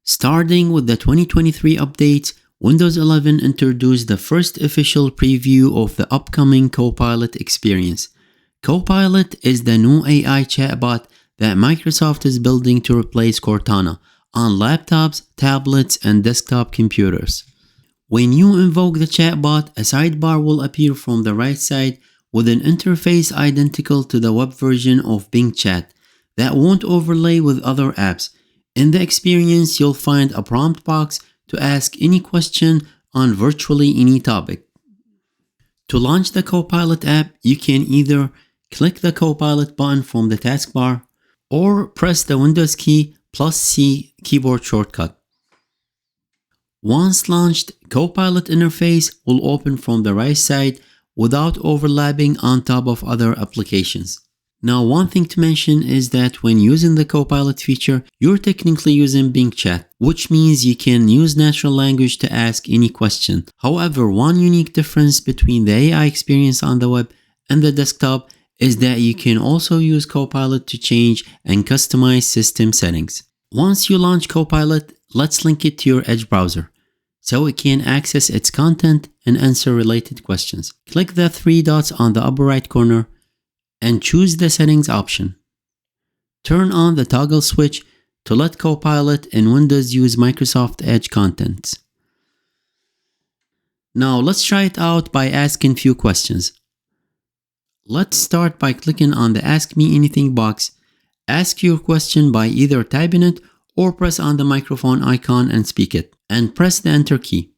Starting with the 2023 updates, Windows 11 introduced the first official preview of the upcoming Copilot experience. Copilot is the new AI chatbot that Microsoft is building to replace Cortana on laptops, tablets, and desktop computers. When you invoke the chatbot, a sidebar will appear from the right side with an interface identical to the web version of Bing Chat that won't overlay with other apps. In the experience, you'll find a prompt box to ask any question on virtually any topic. To launch the Copilot app, you can either click the Copilot button from the taskbar or press the Windows key +C keyboard shortcut. Once launched, Copilot interface will open from the right side without overlapping on top of other applications. Now, one thing to mention is that when using the Copilot feature, you're technically using Bing Chat, which means you can use natural language to ask any question. However, one unique difference between the AI experience on the web and the desktop is that you can also use Copilot to change and customize system settings. Once you launch Copilot, let's link it to your Edge browser so it can access its content and answer related questions. Click the three dots on the upper right corner and choose the settings option. Turn on the toggle switch to let Copilot in Windows use Microsoft Edge contents. Now let's try it out by asking few questions. Let's start by clicking on the Ask Me Anything box. Ask your question by either typing it or press on the microphone icon and speak it, and press the Enter key.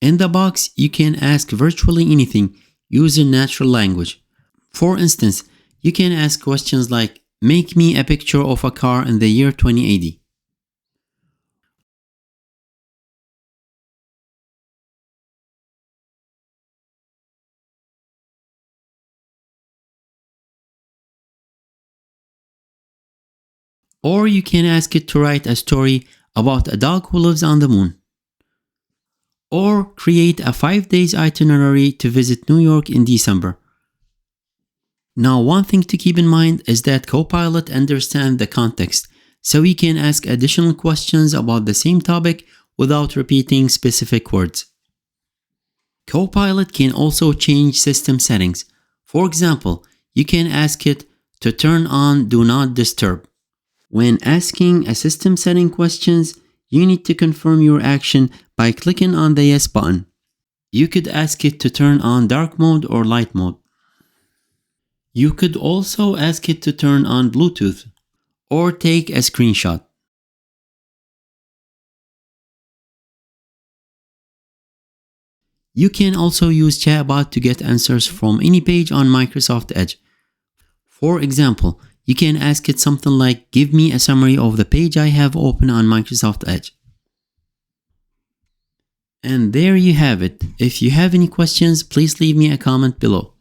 In the box, you can ask virtually anything using natural language. For instance, you can ask questions like, make me a picture of a car in the year 2080. Or you can ask it to write a story about a dog who lives on the moon. Or create a 5-day itinerary to visit New York in December. Now, one thing to keep in mind is that Copilot understands the context, so you can ask additional questions about the same topic without repeating specific words. Copilot can also change system settings. For example, you can ask it to turn on Do Not Disturb. When asking a system setting questions, you need to confirm your action by clicking on the Yes button. You could ask it to turn on dark mode or light mode. You could also ask it to turn on Bluetooth or take a screenshot. You can also use Chatbot to get answers from any page on Microsoft Edge. For example, you can ask it something like, give me a summary of the page I have open on Microsoft Edge. And there you have it. If you have any questions, please leave me a comment below.